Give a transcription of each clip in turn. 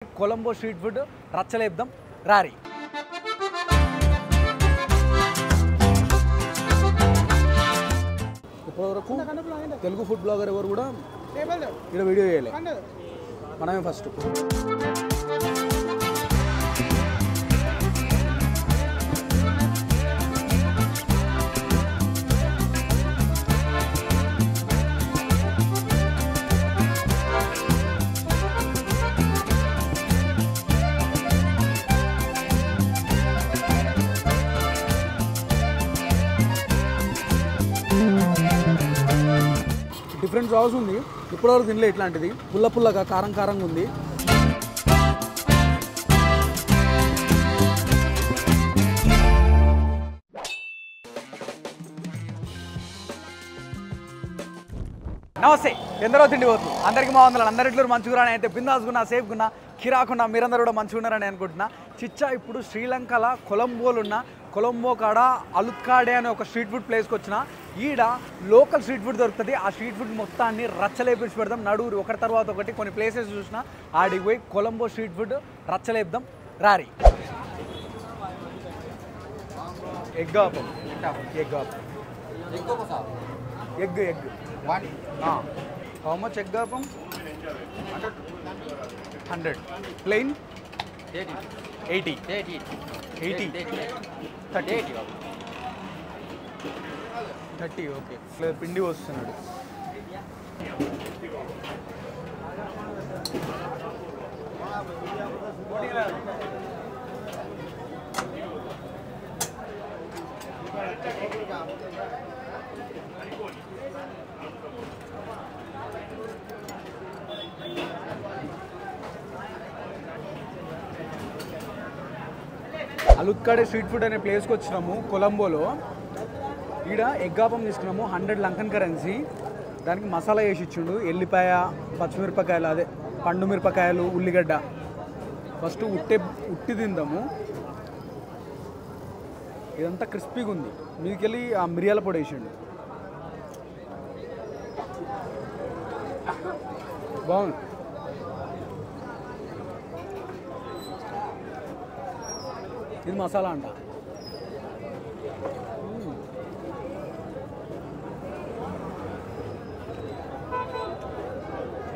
Colombo street food రచ్చలేద్దాం రారి. ఇప్పటివరకు తెలుగు ఫుడ్ బ్లాగర్ ఎవరు కూడా ఇక్కడ వీడియో చేయలే, మనమే ఫస్ట్. డిఫరెంట్ సాస్ ఉంది, ఇప్పటివరకు తినలే ఇట్లాంటిది. పుల్ల పుల్లగా కారం కారంగా ఉంది. నమస్తే, ఎందరో తిండి పోతుంది. అందరికీ మా వందలు, అందరిట్లో మంచిగా అయితే బిందాస్గున్నా, సేఫ్గున్నా, కిరాకున్నా, మీరందరూ కూడా మంచిగా ఉన్నారని అనుకుంటున్నా. చిచ్చా ఇప్పుడు శ్రీలంకలో కొలంబోలో ఉన్న కొలంబో కాడ అలుత్కాడే అనే ఒక స్ట్రీట్ ఫుడ్ ప్లేస్కి వచ్చిన. ఈడ లోకల్ స్ట్రీట్ ఫుడ్ దొరుకుతుంది. ఆ స్ట్రీట్ ఫుడ్ మొత్తాన్ని రచ్చలేపించి పెడదాం. నడుగురు ఒకటి తర్వాత ఒకటి కొన్ని ప్లేసెస్ చూసిన. ఆడికి పోయి కొలంబో స్ట్రీట్ ఫుడ్ రచ్చలేద్దాం రారి. Egg appam, egg appam, egg egg how much egg appam? 100 plain 80 30 okay. పిండి వస్తున్నాడు. అలుత్కాడే స్ట్రీట్ ఫుడ్ అనే ప్లేస్కి వచ్చినాము కొలంబోలో. ఈడ ఎగ్గాపం తీసుకున్నాము, 100 లంకన్ కరెన్సీ. దానికి మసాలా వేసి ఇచ్చిండు, ఎల్లిపాయ, పచ్చిమిరపకాయలు, అదే పండు మిరపకాయలు, ఉల్లిగడ్డ. ఫస్ట్ ఉట్టి తిందాము. ఇదంతా క్రిస్పీగా ఉంది. మీదికెళ్ళి ఆ మిరియాల పొడి వేసిండు, బాగుంది. ఇది మసాలా అంట.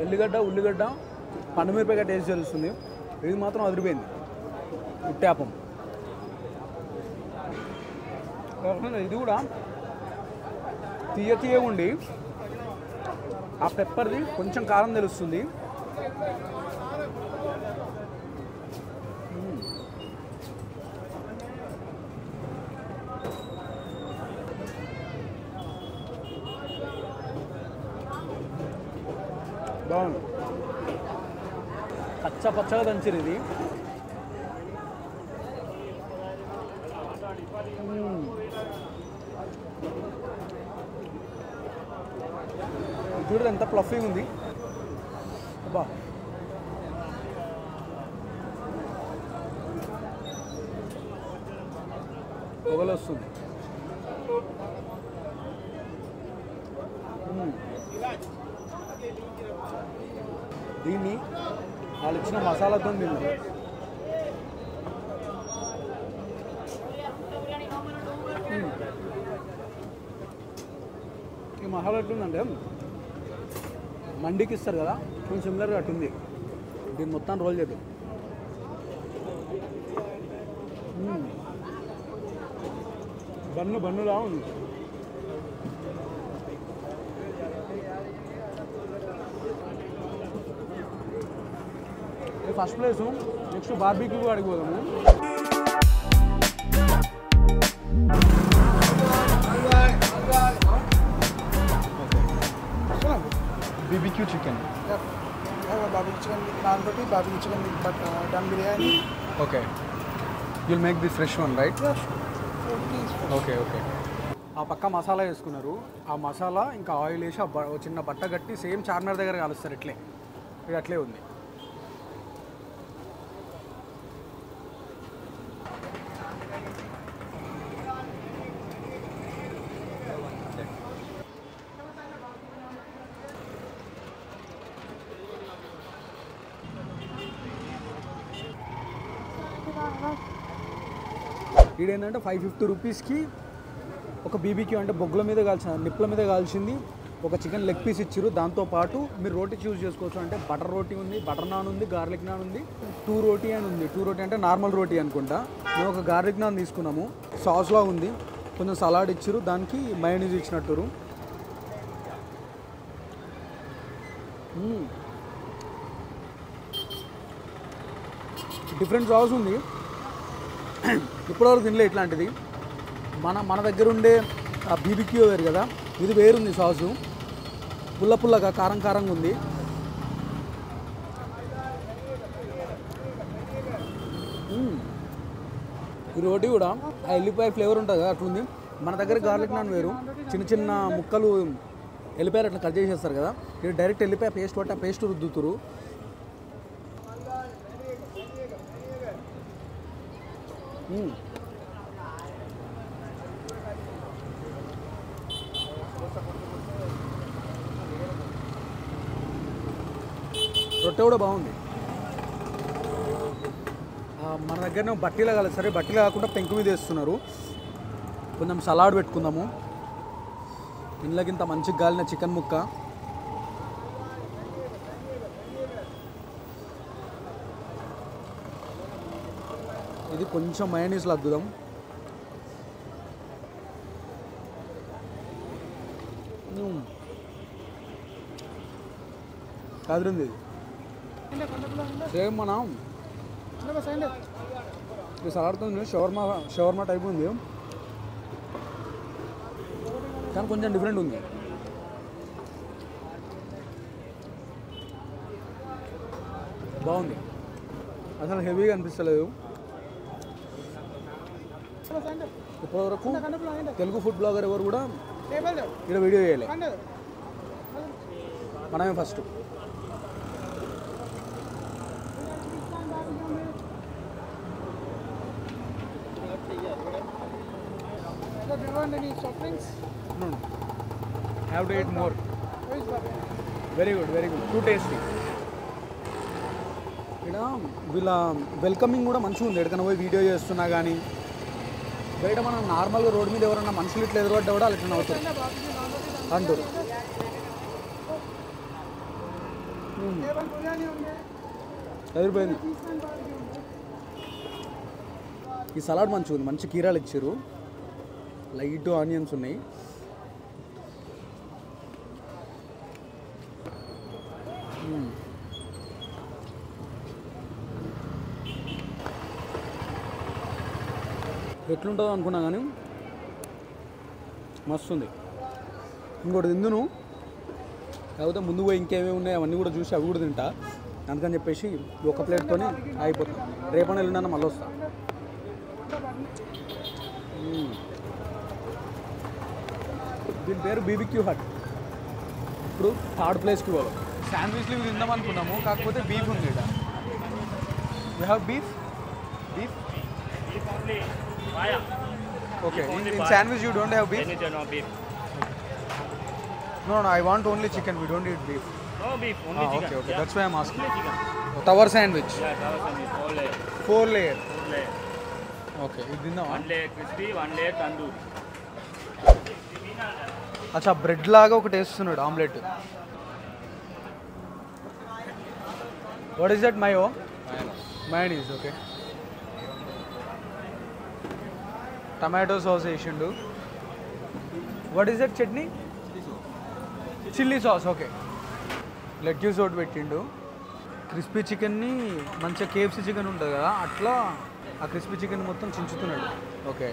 ఎల్లిగడ్డ, ఉల్లిగడ్డ, పండుమిరపకాయ టేస్ట్ తెలుస్తుంది. ఇది మాత్రం అదిరిపోయింది. ఉట్టాపం ఇది కూడా తీయగా ఉండి ఆ పెప్పర్ది కొంచెం కారం తెలుస్తుంది. బాగుంది, పచ్చ పచ్చగా దంచిరు ఇది. చూడదు ఎంత ఫ్లఫీగా ఉంది. అబ్బా, పొగలు వస్తుంది. దీన్ని వాళ్ళు ఇచ్చిన మసాలాతో తిన్నాం. ఈ మసాలా ఎట్లుందంటే మండికి ఇస్తారు కదా, కొంచెం సిమిలర్గా అట్టుంది. దీన్ని మొత్తం రోల్ చేద్దాం. బన్నులా ఉంది. First place. నెక్స్ట్ బార్బీక్యూ అడిగి పోదాము. BBQ chicken. Yep. I have a barbecue chicken with naan roti, barbecue chicken with dum biryani. Okay. You'll make this fresh one, right? Yeah, sure. Please. Okay, okay. ఆ పక్క మసాలా వేసుకున్నారు. ఆ మసాలా ఇంకా oil వేసి చిన్న బట్ట కట్టి సేమ్ చార్మినార్ దగ్గర కలుస్తారు. ఇట్లే ఇది అట్లే ఉంది. ఈడేంటంటే 550 రూపీస్కి ఒక బీబీక్యూ అంటే బొగ్గుల మీద కాల్చిన నిప్పుల మీద కాల్చింది ఒక చికెన్ లెగ్ పీస్ ఇచ్చారు. దాంతోపాటు మీరు రోటీ చూస్ చేసుకోవచ్చు. అంటే బటర్ రోటీ ఉంది, బటర్ నాన్ ఉంది, గార్లిక్ నాన్ ఉంది, 2 రోటీ అని ఉంది. 2 రోటీ అంటే నార్మల్ రోటీ అనుకుంటా. మేము ఒక గార్లిక్ నాన్ తీసుకున్నాము. సాస్లా ఉంది, కొంచెం సలాడ్ ఇచ్చారు, దానికి మయోనీస్ ఇచ్చినట్టు. డిఫరెంట్ సాస్ ఉంది. ఇప్పటివరకు తినలే ఇట్లాంటిది. మన దగ్గర ఉండే బీబీక్యూ వేరు కదా, ఇది వేరుంది. సాసు పుల్లగా కారంగా ఉంది. ఈ రోటీ కూడా ఆ ఎల్లిపాయ ఫ్లేవర్ ఉంటుంది కదా అట్లుంది. మన దగ్గర గార్లిక్ నాన్ వేరు, చిన్న ముక్కలు ఎల్లిపాయలు అట్లా కట్ చేసేస్తారు కదా, ఇది డైరెక్ట్ ఎల్లిపాయ పేస్ట్ పట్టి ఆ పేస్ట్ రుద్దుతురు. రొట్టె కూడా బాగుంది. మన దగ్గరనే బట్టీలో కాలేదు, సరే బట్టీలో కాకుండా పెంకు మీద వేస్తున్నారు. కొంచెం సలాడ్ పెట్టుకుందాము. ఇంట్లోకింత మంచిగా గాలిన చికెన్ ముక్క, ఇది కొంచెం మయోనీస్లో అద్దుదాం. కదిరింది సేమ్ మనం ఈ సలాడ్తో షవర్మా టైప్ ఉంది, కానీ కొంచెం డిఫరెంట్ ఉంది. బాగుంది, అసలు హెవీగా అనిపిస్తలేదు. ఇప్పటివరకు తెలుగు ఫుడ్ బ్లాగర్ ఎవరు కూడా ఇక్కడ వీడియో చేయలేదు, మనమే first. Have to eat more. Very good, too tasty. ఇక్కడ వీళ్ళ వెల్కమింగ్ కూడా మంచిగా ఉంది. ఎక్కడికైనా పోయి వీడియో చేస్తున్నా కానీ బయట మనం నార్మల్గా రోడ్ మీద ఎవరన్నా మనుషులు ఇట్లా ఎదురుపడ్డా కూడా అట్లా అవుతుంది అంటారు. ఎదిరిపోయింది. ఈ సలాడ్ మంచిగా ఉంది, మంచి కీరాలు ఇచ్చారు, లైట్ ఆనియన్స్ ఉన్నాయి. ఎట్లుంటుందో అనుకున్నా కానీ మస్తు ఉంది. ఇంకోటి తిందును, కాకపోతే ముందు పోయి ఇంకేమేమి ఉన్నాయి అవన్నీ కూడా చూసి అవి కూడా తింటా. అందుకని చెప్పేసి ఒక ప్లేట్తోనే అయిపోతుంది. రేపటి ఎల్లుండన్నా మళ్ళీ వస్తా. దీని పేరు బీబీక్యూ హట్. ఇప్పుడు థర్డ్ ప్లేస్కి పోవాలి. శాండ్విచ్లు ఇవి తిందాం అనుకున్నాము, కాకపోతే బీఫ్ ఉంది ఇక్కడ. You have beef? Beef okay. In sandwich you don't have beef? No, I want only chicken. We don't eat beef. No beef, only chicken. Okay. Yeah. That's why I'm asking. Only chicken. Tower sandwich. Yeah, tower sandwich, 4 layer. 4 layer. 4 layer. Okay. This is the 1 layer crispy, 1 layer tandoori. అచ్చా bread లాగా ఒకటి వేస్తున్నాడు omelette. What is that? Mayo? Mayonnaise. Okay. Tomato sauce వేసిండు. What is that chutney? Chilli sauce. Okay. Lettuce ఒకటి పెట్టిండు. Crispy చికెన్ని మంచిగా KFC chicken ఉంటుంది కదా, అట్లా ఆ క్రిస్పీ చికెన్ మొత్తం చించుతున్నాడు. ఓకే.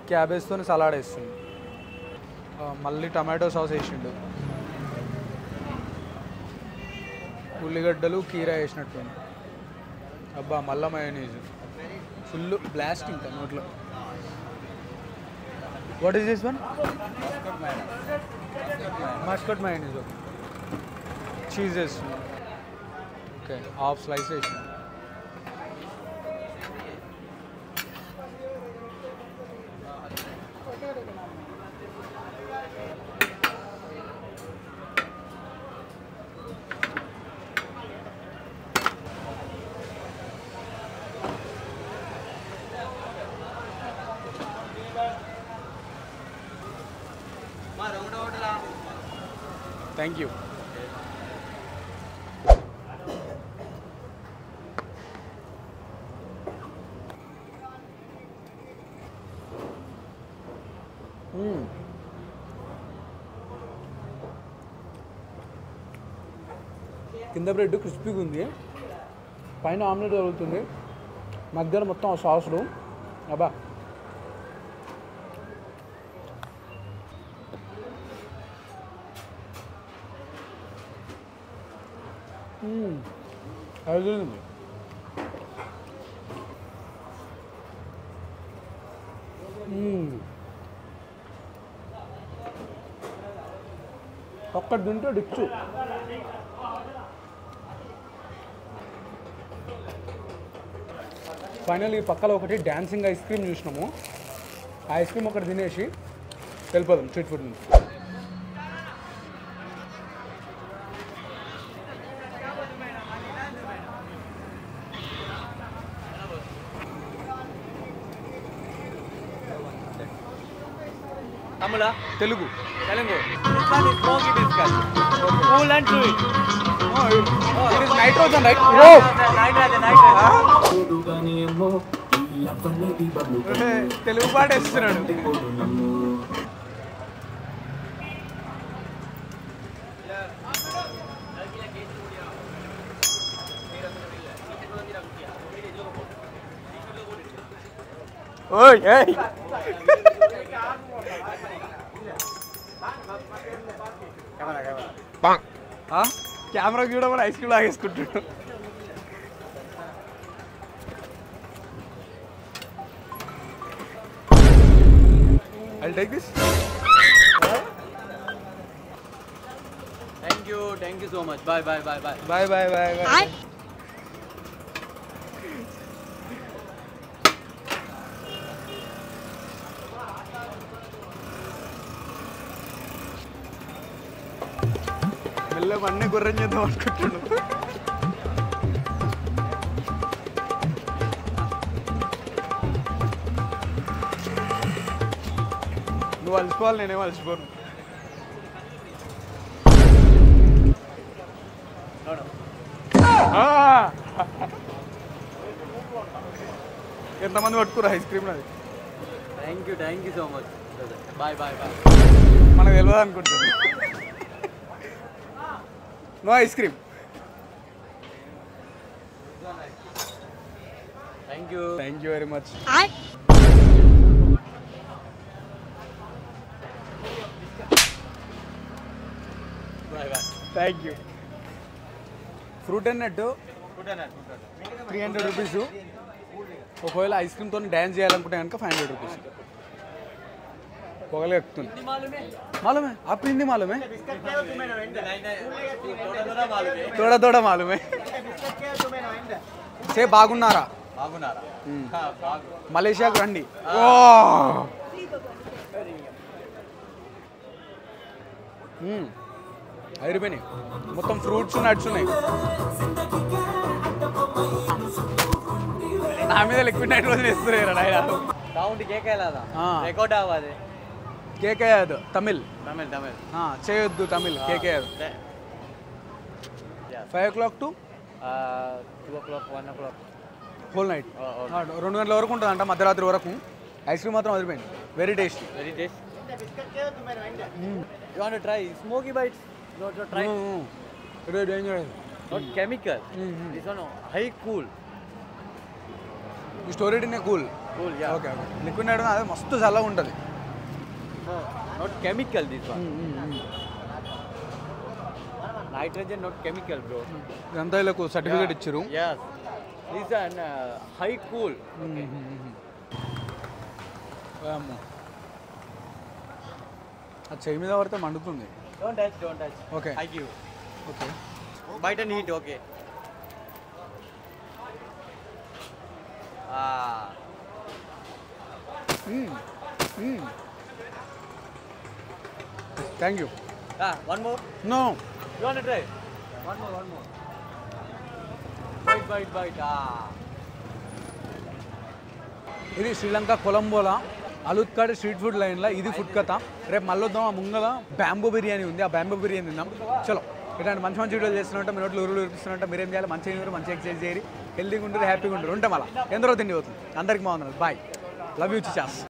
క్యాబేజ్తో సలాడ్ వేస్తుంది. మళ్ళీ టమాటో సాస్ వేసిండు. ఉల్లిగడ్డలు కీరా వేసినట్టు. అబ్బా మళ్ళా మయోనీస్ ఫుల్ బ్లాస్ట్ ఇంకా నోట్లో. What is this one? Muscat mayonnaise. Okay. Cheese వేస్తుంది. ఓకే. హాఫ్ స్లైస్ వేసింది. Thank you. కింద బ్రెడ్ క్రిస్పీగా ఉంది, పైన ఆమ్లెట్ తగులుతుంది, మధ్యలో మొత్తం సాసులు. అబ్బా అది ఒక్కటి తింటే డిచ్చు. ఫైనల్ ఈ పక్కన ఒకటి డ్యాన్సింగ్ ఐస్ క్రీమ్ చూసినాము. ఆ ఐస్ క్రీమ్ ఒకటి తినేసి వెళ్ళిపోదాం స్ట్రీట్ ఫుడ్ నుంచి. తమిళ Telugu Telugu smoky biscuit cool and sweet nitrogen right. Telugu పాట వేస్తున్నాడు. ఓయ్ ఏయ్ కెమెరా చూడమని ఐస్ క్రీమ్ లాగేసుకుంటున్నాడు. I'll take this. Thank you so much. Bye. Bye. మెల్లగా అన్నీ గుర్రం చేద్దాం అనుకుంటున్నాను. నువ్వు అలసిపోవాలి, నేనేం అలసిపోను. ఎంతమంది పట్టుకురా ఐస్ క్రీమ్? అది thank you so much. Boy మనకు తెలియదు అనుకుంటుంది. No ice cream. Thank you very much. Thank you. Fruit and nut 300 rupees. ఒకవేళ ఐస్ క్రీమ్తో డ్యాన్స్ చేయాలనుకుంటే కనుక 500 రూపీస్. పొగలే ఎక్కుతుంది. मालूम है आपको हिंदी मालूम है? थोड़ा थोड़ा मालूम है. से బాగున్నారా? మలేషియాకు రండి. అయిపోయినాయి మొత్తం. ఫ్రూట్స్ నట్స్ ఉన్నాయి. నా మీద లిక్విడ్ నైట్రోజన్ వేస్తున్నారు ఆయన. సౌండ్ కేకేలాదా రికార్డ్ అవ్వదు. కేకేయదు తమిళ్ చేయొద్దు. తమిళ్ కేకేయదు. 5 o'clock to 2 o'clock 1 o'clock whole night. 2 గంటల వరకు ఉంటుందంట, మధ్యరాత్రి వరకు. ఐస్ క్రీమ్ మాత్రం వదిలిపోయింది. Very tasty. You want to try smoky bites? Not try. It is dangerous. Not chemical. This one high cool. You store it in a cool. Yeah. Okay. Liquid nitrogen అదే మస్తు చల్లగా ఉంటుంది. No, not chemical this one. Nitrogen not chemical, bro. ఇదంతా వీళ్ళకు certificate ఇచ్చారు. Yes. This is high cool. ఆ చెయ్యి మీద పడితే మండుతుంది. Don't touch. Okay. I give. Okay. Bite and eat, okay. Thank you. One more? No. You want to try? One more. Bite. ఇది Sri Lanka కొలంబోలో అలుత్కాడ్ street food లైన్లో ఇది ఫుడ్ కథ. రేపు మళ్ళీ వద్దాం. ఆ ముంగల బ్యాంబూ బిర్యానీ ఉంది, ఆ బ్యాంబూ బిర్యానీ తిందాం. చలో ఇట్లాంటి మంచి మంచి వీడియోలు చేస్తున్నట్టు మీ నోట్లు ఉరులు ఉరిపిస్తున్నట్టు మీరేం చేయాలి? మంచిగా తినరు, మంచిగా ఎక్సర్సైజ్ చేయాలి, హెల్తీగా ఉంటారు, హ్యాపీగా ఉంటారు. ఉంటే మళ్ళీ ఎందరో తిండి పోతుంది. అందరికీ బాగుంది. Bye, love you Chichas.